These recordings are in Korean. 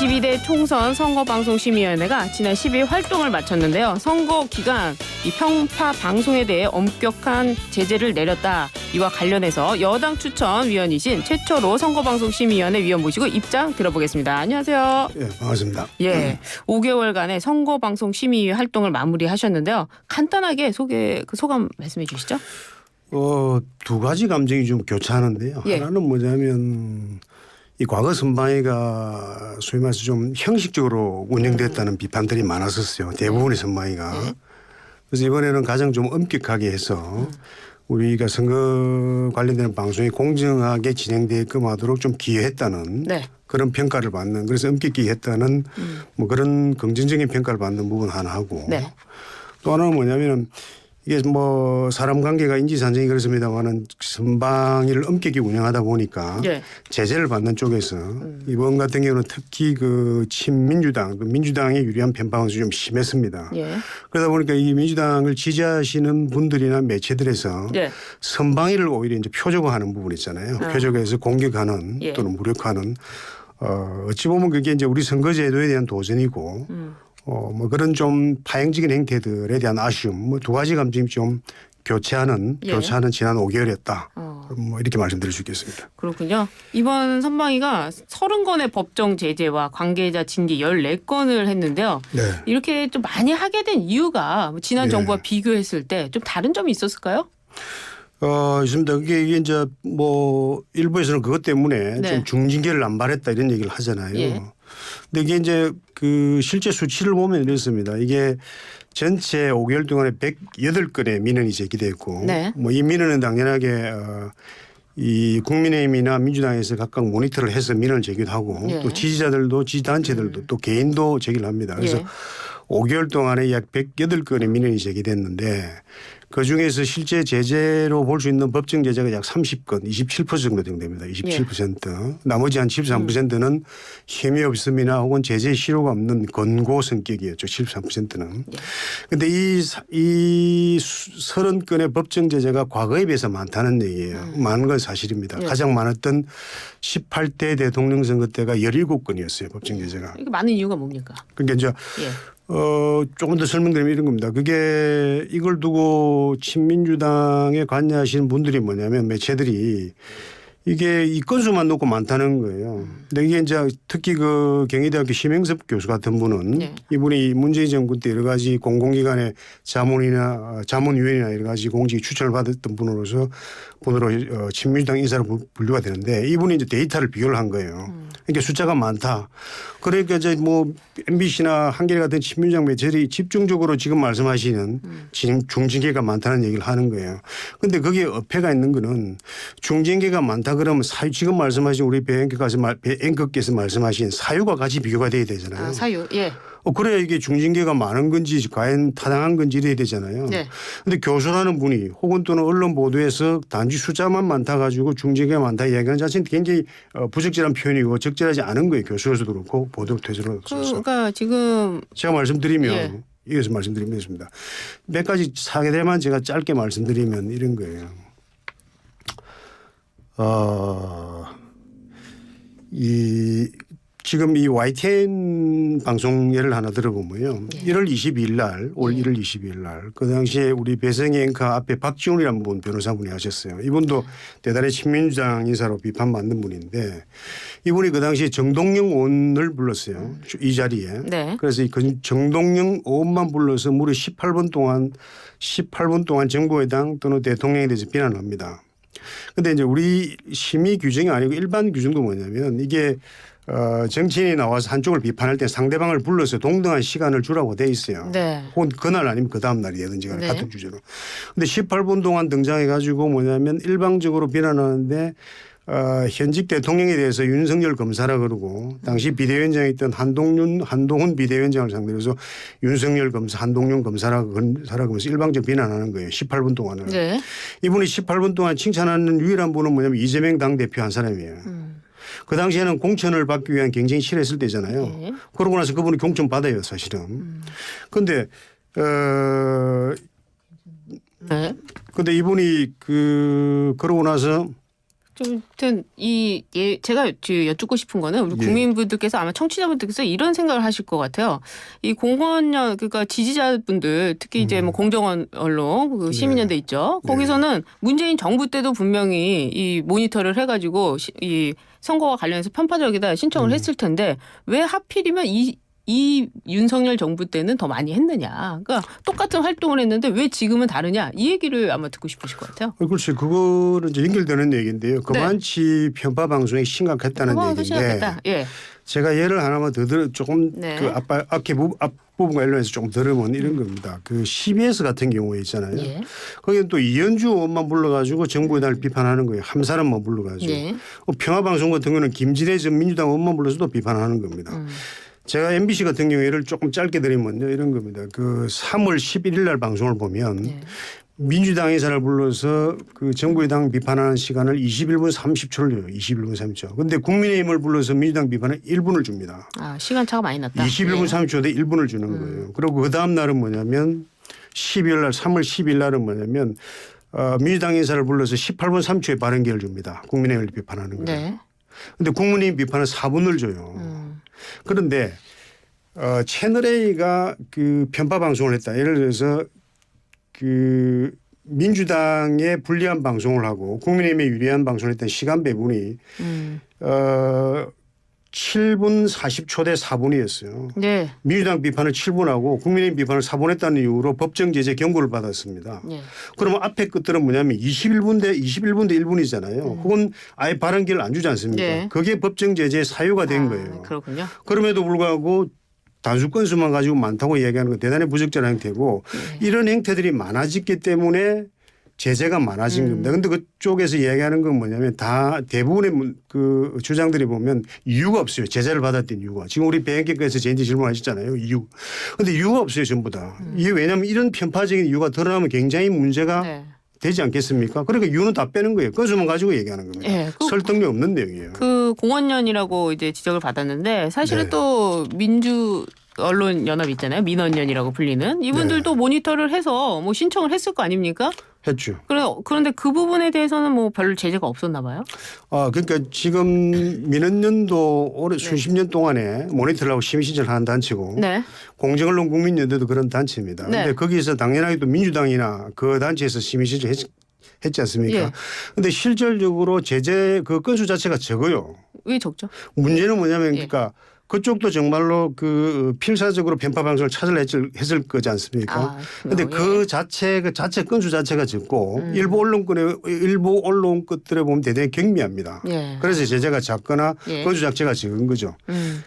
제22대 총선 선거방송심의위원회가 지난 10일 활동을 마쳤는데요. 선거 기간 이 평파 방송에 대해 엄격한 제재를 내렸다. 이와 관련해서 여당 추천위원이신 최철호 선거방송심의위원회 위원 모시고 입장 들어보겠습니다. 안녕하세요. 예, 반갑습니다. 예, 5개월간의 선거방송심의위 활동을 마무리하셨는데요. 간단하게 소감 말씀해 주시죠. 두 가지 감정이 좀 교차하는데요. 예. 하나는 뭐냐면 이 과거 선방위가 소위 말해서 좀 형식적으로 운영됐다는 비판들이 많았었어요. 대부분의 선방위가. 그래서 이번에는 가장 좀 엄격하게 해서 우리가 선거 관련되는 방송이 공정하게 진행되게끔 하도록 좀 기여했다는 네. 그런 평가를 받는, 그래서 엄격히 했다는 뭐 그런 긍정적인 평가를 받는 부분 하나 하고 네. 또 하나는 뭐냐면은 이게 뭐 사람 관계가 인지산정이 그렇습니다만은 선방위를 엄격히 운영하다 보니까 예. 제재를 받는 쪽에서 이번 같은 경우는 특히 그 친민주당, 민주당에 유리한 편파방송이 좀 심했습니다. 예. 그러다 보니까 이 민주당을 지지하시는 분들이나 매체들에서 예. 선방위를 오히려 이제 표적화하는 부분 있잖아요. 표적화해서 공격하는 예. 또는 무력화하는 어찌 보면 그게 이제 우리 선거제도에 대한 도전이고 뭐 그런 좀 파행적인 행태들에 대한 아쉬움, 뭐 두 가지 감정이 좀 교차하는 지난 5개월이었다. 뭐 이렇게 말씀드릴 수 있겠습니다. 그렇군요. 이번 선방위가 30건의 법정 제재와 관계자 징계 14건을 했는데요. 네. 이렇게 좀 많이 하게 된 이유가 지난 네. 정부와 비교했을 때 좀 다른 점이 있었을까요? 있습니다. 이게 이제 뭐 일부에서는 그것 때문에 네. 좀 중징계를 안 바랬다 이런 얘기를 하잖아요. 예. 근데 이게 이제 그 실제 수치를 보면 이렇습니다. 이게 전체 5개월 동안에 108건의 민원이 제기됐고 네. 뭐 이 민원은 당연하게 이 국민의힘이나 민주당에서 각각 모니터를 해서 민원을 제기도 하고 예. 또 지지자들도 지지단체들도 또 개인도 제기를 합니다. 그래서 예. 5개월 동안에 약 108건의 민원이 제기됐는데 그중에서 실제 제재로 볼 수 있는 법정 제재가 약 30건, 27% 정도 됩니다. 27%. 나머지 한 73%는 혐의 없음이나 혹은 제재 실효가 없는 권고 성격이었죠. 73%는. 그런데 이 30건의 법정 제재가 과거에 비해서 많다는 얘기예요. 많은 건 사실입니다. 가장 많았던 18대 대통령 선거 때가 17건이었어요. 법정 제재가. 이게 많은 이유가 뭡니까? 그러니까 이제 조금 더 설명드리면 이런 겁니다. 그게 이걸 두고 친민주당에 관여하시는 분들이 뭐냐면 매체들이 이게 이 건수만 놓고 많다는 거예요. 근데 이게 이제 특히 그 경희대학교 심행섭 교수 같은 분은 이분이 문재인 정부 때 여러 가지 공공기관의 자문위원이나 여러 가지 공직에 추천을 받았던 분으로 친민주당 인사로 분류가 되는데 이분이 이제 데이터를 비교를 한 거예요. 그러니까 숫자가 많다. 그러니까 이제 뭐 MBC나 한겨레 같은 친민주당 매체들이 집중적으로 지금 말씀하시는 중징계가 많다는 얘기를 하는 거예요. 그런데 거기에 어폐가 있는 거는 중징계가 많다 그러면 지금 말씀하신 우리 앵커께서 말씀하신 사유가 같이 비교가 돼야 되잖아요. 아, 사유. 예. 그래야 이게 중징계가 많은 건지 과연 타당한 건지 이래야 되잖아요. 그런데 교수라는 분이 혹은 또는 언론 보도에서 단지 숫자만 많다 가지고 중징계가 많다 이야기하는 자체는 굉장히 부적절한 표현이고 적절하지 않은 거예요. 교수로서도 그렇고 보도 퇴조로서. 그러니까 지금 제가 말씀드리면 이어서 말씀드리면 되겠습니다. 몇 가지 사례만 제가 짧게 말씀드리면 이런 거예요. 지금 이 YTN 방송 예를 하나 들어보면요. 1월 22일 날, 올 1월 22일 날, 그 당시에 우리 배성희 앵커 앞에 박지훈이라는 분 변호사분이 하셨어요. 이분도 대단히 친민주당 인사로 비판받는 분인데 이분이 그 당시에 정동영 의원을 불렀어요. 이 자리에. 네. 그래서 그 정동영 의원만 불러서 무려 18분 동안 정부 여당 또는 대통령에 대해서 비난을 합니다. 그런데 이제 우리 심의 규정이 아니고 일반 규정도 뭐냐면 이게 정치인이 나와서 한쪽을 비판할 때 상대방을 불러서 동등한 시간을 주라고 돼 있어요. 네. 혹은 그날 아니면 그 다음 날이든지 같은 주제로. 그런데 18분 동안 등장해 가지고 뭐냐면 일방적으로 비난하는데 현직 대통령에 대해서 윤석열 검사라 그러고 당시 비대위원장에 있던 한동훈 비대위원장을 상대로 해서 윤석열 검사, 한동훈 검사라 그러면서 일방적 비난하는 거예요. 18분 동안을. 네. 이분이 18분 동안 칭찬하는 유일한 분은 뭐냐면 이재명 당대표 한 사람이에요. 그 당시에는 공천을 받기 위한 경쟁이 치열했을 때잖아요. 그러고 나서 그분이 공천 받아요 사실은. 그런데 근데 이분이 그러고 나서 아무튼 제가 여쭙고 싶은 거는 우리 예. 국민분들께서 아마 청취자분들께서 이런 생각을 하실 것 같아요. 이 공원연 그러니까 지지자분들 특히 이제 뭐 공정원 언론 그 시민연대 있죠. 거기서는 문재인 정부 때도 분명히 이 모니터를 해가지고 이 선거와 관련해서 편파적이다 신청을 했을 텐데 왜 하필이면 이 윤석열 정부 때는 더 많이 했느냐. 그러니까 똑같은 활동을 했는데 왜 지금은 다르냐. 이 얘기를 아마 듣고 싶으실 것 같아요. 글쎄 그거는 이제 연결되는 얘기인데요. 그만치 편파 방송이 심각했다는 얘기인데 심각했다. 예. 제가 예를 하나만 더 들어 조금 네. 그 앞부분과 관련해서 조금 들으면 이런 겁니다. 그 CBS 같은 경우에 있잖아요. 예. 거기는 또 이현주 의원만 불러가지고 정부 여당을 비판하는 거예요. 한 사람만 불러가지고. 예. 평화방송 같은 경우는 김진애 전 민주당 의원만 불러서도 비판하는 겁니다. 제가 MBC 같은 경우 예를 조금 짧게 드리면요. 이런 겁니다. 그 3월 11일 날 방송을 보면 예. 민주당 의사를 불러서 그 정부 여당 비판하는 시간을 21분 30초를 줘요. 21분 30초. 그런데 국민의힘을 불러서 민주당 비판을 1분을 줍니다. 아, 시간차가 많이 났다. 21분 30초에 1분을 주는 거예요. 그리고 그 다음 날은 뭐냐면 12월 날 3월 10일 날은 뭐냐면 민주당 인사를 불러서 18분 3초에 발언 기회를 줍니다. 국민의힘을 비판하는 거예요. 네. 그런데 국민의힘 비판은 4분을 줘요. 그런데 채널A가 그 편파 방송을 했다. 예를 들어서 그 민주당에 불리한 방송을 하고 국민의힘에 유리한 방송을 했던 시간 배분이 7분 40초 대 4분이었어요. 네. 민주당 비판을 7분하고 국민의힘 비판을 4분 했다는 이유로 법정 제재 경고를 받았습니다. 네. 그러면 앞에 것들은 뭐냐면 21분 대 1분이잖아요. 그건 아예 발언 기회를 안 주지 않습니까? 네. 그게 법정 제재의 사유가 된 거예요. 그렇군요. 그럼에도 불구하고 단수 건수만 가지고 많다고 이야기하는 건 대단히 부적절한 행태고 이런 행태들이 많아졌기 때문에 제재가 많아진 겁니다. 그런데 그쪽에서 이야기하는 건 뭐냐면 다 대부분의 그 주장들이 보면 이유가 없어요. 제재를 받았던 이유가. 지금 우리 배행께께서 저한테 질문하셨잖아요. 이유. 그런데 이유가 없어요. 전부 다. 이게 왜냐하면 이런 편파적인 이유가 드러나면 굉장히 문제가 네. 되지 않겠습니까? 그러니까 이유는 다 빼는 거예요. 건수만 가지고 얘기하는 겁니다. 네. 설득력 없는 내용이에요. 그 공원연이라고 이제 지적을 받았는데 사실은 네. 또 민주 언론 연합 있잖아요. 민언연이라고 불리는 이분들도 모니터를 해서 뭐 신청을 했을 거 아닙니까? 했죠. 그런데 그 부분에 대해서는 뭐 별 제재가 없었나 봐요. 그러니까 지금 민원연도 올해 수십 년 동안에 모니터를 하고 심의 신청을 하는 단체고 네. 공정언론 국민연대도 그런 단체입니다. 그런데 네. 거기서 당연하게 또 민주당이나 그 단체에서 심의 신청 했지 않습니까? 그런데 예. 실질적으로 제재 그 건수 자체가 적어요. 왜 적죠? 문제는 뭐냐면 예. 그러니까 그쪽도 정말로 그 필사적으로 편파 방송을 했을 거지 않습니까? 그런데 그 자체 건수 자체가 적고 일부 언론 것들에 보면 대단히 경미합니다. 예. 그래서 제재가 작거나 예. 건수 자체가 적은 거죠.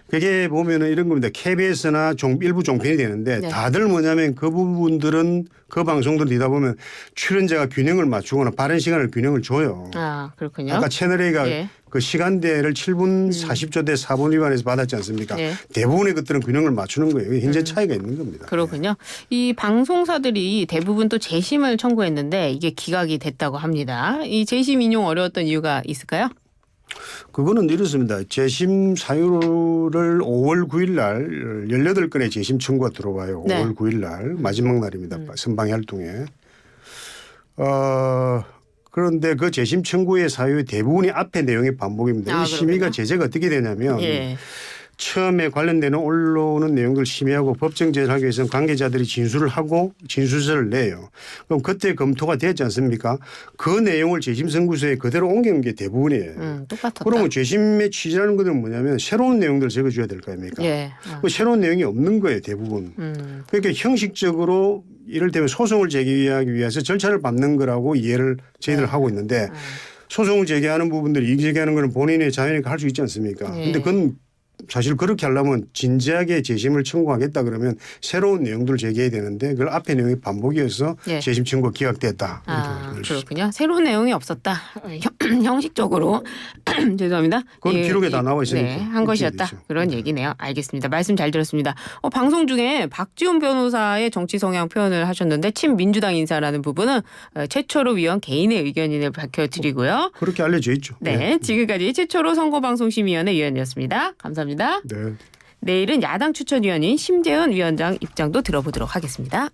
그게 보면은 이런 겁니다. KBS나 일부 종편이 되는데 네. 다들 뭐냐면 그 부분들은 그 방송들 뒤다 보면 출연자가 균형을 맞추거나 발언 시간을 균형을 줘요. 아, 그렇군요. 아까 채널A가 예. 그 시간대를 7분 40초 대 4분 위반해서 받았지 않습니까? 예. 대부분의 것들은 균형을 맞추는 거예요. 현재 차이가 있는 겁니다. 그렇군요. 이 방송사들이 대부분 또 재심을 청구했는데 이게 기각이 됐다고 합니다. 이 재심 인용 어려웠던 이유가 있을까요? 그거는 이렇습니다. 재심 사유를 5월 9일 날 18건의 재심 청구가 들어와요. 네. 5월 9일 날 마지막 날입니다. 선방 활동에. 그런데 그 재심 청구의 사유의 대부분이 앞에 내용의 반복입니다. 이 심의가 제재가 어떻게 되냐면 예. 처음에 관련되는 올라오는 내용들 심의하고 법정 제재를 하기 위해서는 관계자들이 진술을 하고 진술서를 내요. 그럼 그때 검토가 됐지 않습니까? 그 내용을 재심 선고서에 그대로 옮긴 게 대부분이에요. 똑같았다. 그러면 재심의 취지라는 것은 뭐냐면 새로운 내용들을 적어줘야 될 거 아닙니까? 예. 그 새로운 내용이 없는 거예요. 대부분. 그러니까 형식적으로 이를테면 소송을 제기하기 위해서 절차를 밟는 거라고 이해를 저희들 하고 있는데 소송을 제기하는 부분들 이익 제기하는 거는 본인의 자유니까 할 수 있지 않습니까? 그런데 그건 사실 그렇게 하려면 진지하게 재심을 청구하겠다 그러면 새로운 내용들을 제기해야 되는데 그걸 앞에 내용이 반복이어서 예. 재심 청구가 기각됐다. 그렇군요. 새로운 내용이 없었다. 형식적으로 죄송합니다. 그건 기록에 다 나와 있으니까. 네, 한 것이었다. 되죠. 그런 얘기네요. 알겠습니다. 말씀 잘 들었습니다. 방송 중에 박지훈 변호사의 정치 성향 표현을 하셨는데 친민주당 인사라는 부분은 최초로 위원 개인의 의견을 밝혀드리고요. 그렇게 알려져 있죠. 네, 지금까지 최초로 선거방송심의위원회 위원이었습니다. 감사합니다. 네. 내일은 야당 추천위원인 심재은 위원장 입장도 들어보도록 하겠습니다.